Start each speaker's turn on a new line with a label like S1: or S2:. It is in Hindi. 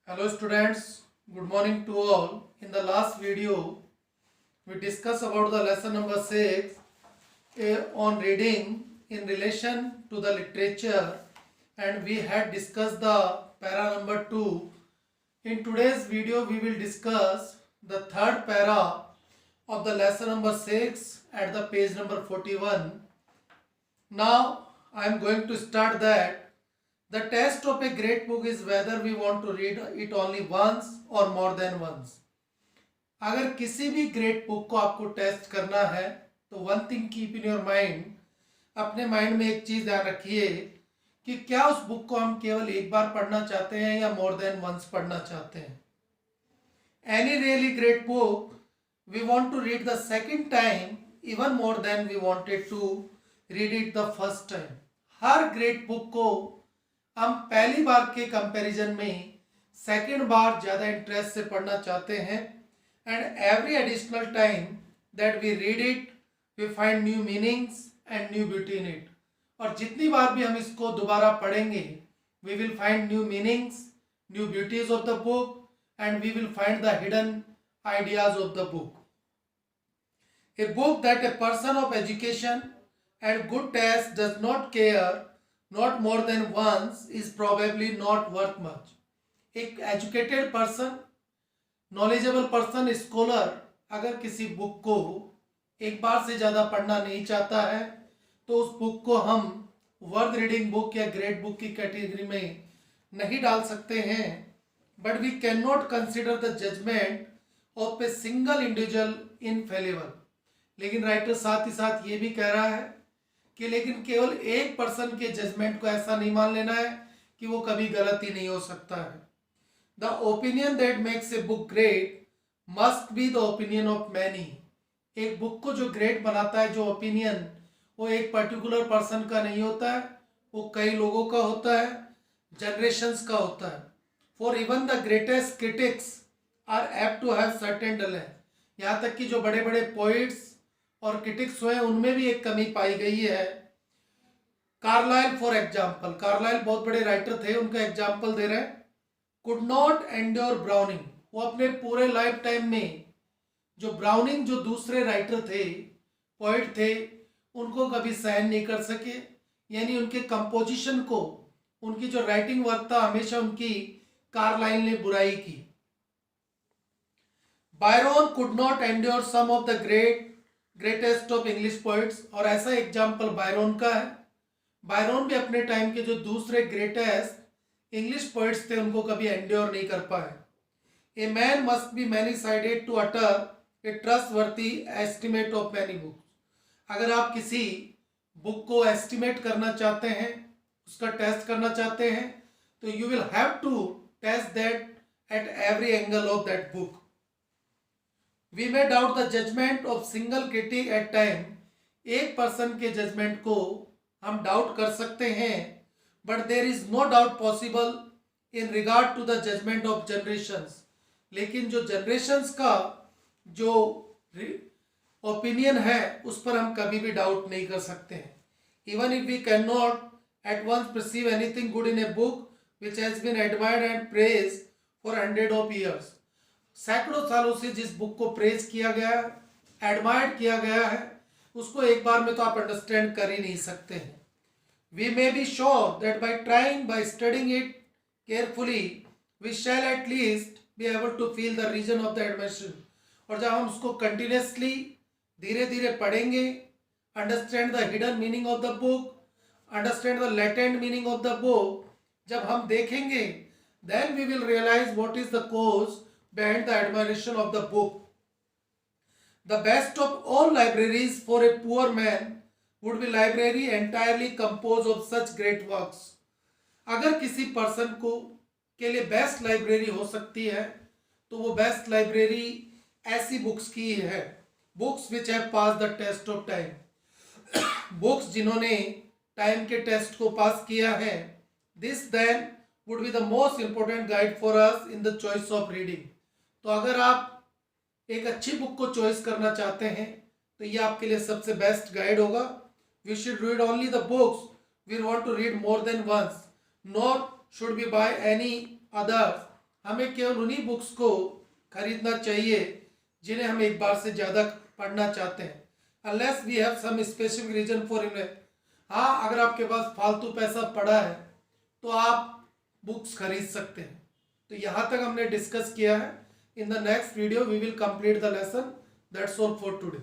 S1: Hello students, good morning to all. In the last video, we discussed about the lesson number 6 on reading in relation to the literature, and we had discussed the para number 2. In today's video, we will discuss the third para of the lesson number 6 at the page number 41. Now, I am going to start that. The test of a great book is whether we want to read it only once or more than once. अगर किसी भी ग्रेट बुक को आपको टेस्ट करना है तो one thing keep in your mind, अपने माइंड में एक चीज ध्यान रखिए कि क्या उस बुक को हम केवल एक बार पढ़ना चाहते हैं या मोर देन वंस पढ़ना चाहते हैं. Any really great book we want to read the second time even more than we wanted to read it the first time. हर ग्रेट बुक को हम पहली बार के कंपैरिजन में सेकंड बार ज़्यादा इंटरेस्ट से पढ़ना चाहते हैं. And every additional time that we read it we find new meanings and new beauty in it. और जितनी बार भी हम इसको दोबारा पढ़ेंगे we will find new meanings, new beauties of the book and we will find the hidden ideas of the book. A book that a person of education and good taste does not care not more than once is probably not worth much. एक educated person, knowledgeable person, scholar अगर किसी बुक को एक बार से ज़्यादा पढ़ना नहीं चाहता है तो उस बुक को हम वर्थ रीडिंग बुक या ग्रेट बुक की कैटेगरी में नहीं डाल सकते हैं. But we can not consider the judgement of a single individual infallible. लेकिन राइटर साथ ही साथ ये भी कह रहा है कि लेकिन केवल एक पर्सन के जजमेंट को ऐसा नहीं मान लेना है कि वो कभी गलत ही नहीं हो सकता है. The opinion that makes a book great must be the opinion of many. एक बुक को जो ग्रेट बनाता है, जो ओपिनियन, वो एक पर्टिकुलर पर्सन का नहीं होता है, वो कई लोगों का होता है, जनरेशंस का होता है. For even the greatest critics are apt to have certain talent. यहाँ तक कि जो बड़े बड़े पोइट्स और क्रिटिक्स हुए उनमें भी एक कमी पाई गई है. कार्लाइल फॉर एग्जाम्पल, कार्लाइल बहुत बड़े राइटर थे, उनका एग्जाम्पल दे रहे हैं. Could not endure browning. वो अपने पूरे लाइफ टाइम में जो ब्राउनिंग, जो दूसरे राइटर थे, पोइट थे, उनको कभी सहन नहीं कर सके. यानी उनके कंपोजिशन को, उनकी जो राइटिंग वर्क था, हमेशा उनकी कार्लाइल ने बुराई की. Byron could not endure some of the greatest of English poets. और ऐसा एग्जाम्पल बायरन का है. बायरन भी अपने टाइम के जो दूसरे ग्रेटेस्ट इंग्लिश पोइट्स थे उनको कभी एंड्योर नहीं कर पाए. A man must be many sided to utter a trustworthy estimate of many books. अगर आप किसी बुक को एस्टिमेट करना चाहते हैं, उसका टेस्ट करना चाहते हैं, तो you will have to test that at every angle of that book. We may doubt the judgment of single critic at time. एक पर्सन के जजमेंट को हम डाउट कर सकते हैं, but there is no doubt possible in regard to the judgement of generations. लेकिन जो जनरेशंस का जो ओपिनियन है उस पर हम कभी भी डाउट नहीं कर सकते हैं. Even if we can not at once perceive anything good in a book which has been admired and praise for 100 of years. सैकड़ों सालों से जिस बुक को प्रेज किया गया, एडमायर्ड किया गया है, उसको एक बार में तो आप अंडरस्टैंड कर ही नहीं सकते हैं. We may be sure that by trying, by studying it carefully, we shall at least be able to feel the reason of the admission. और जब हम उसको कंटिन्यूसली धीरे धीरे पढ़ेंगे, understand the hidden meaning of the book, understand the latent meaning of the book, जब हम देखेंगे, then we will realize what is the cause behind the admiration of the book. The best of all libraries for a poor man would be library entirely composed of such great works. अगर किसी पर्सन को के लिए बेस्ट लाइब्रेरी हो सकती है तो वो बेस्ट लाइब्रेरी ऐसी बुक्स की है, books which have pass the test of time. Books जिन्होंने टाइम के टेस्ट को पास किया है. This then would be the most important guide for us in the choice of reading. तो अगर आप एक अच्छी बुक को चॉइस करना चाहते हैं तो ये आपके लिए सबसे बेस्ट गाइड होगा. We should read only the books we want to read more than once, not should we buy any others हमें केवल उन्हीं बुक्स को खरीदना चाहिए जिन्हें हम एक बार से ज़्यादा पढ़ना चाहते हैं, unless we have some specific reason for invest. हाँ, अगर आपके पास फालतू पैसा पड़ा है तो आप बुक्स खरीद सकते हैं। तो यहाँ तक हमने डिस्कस किया है। In the next video we will complete the lesson. That's all for today.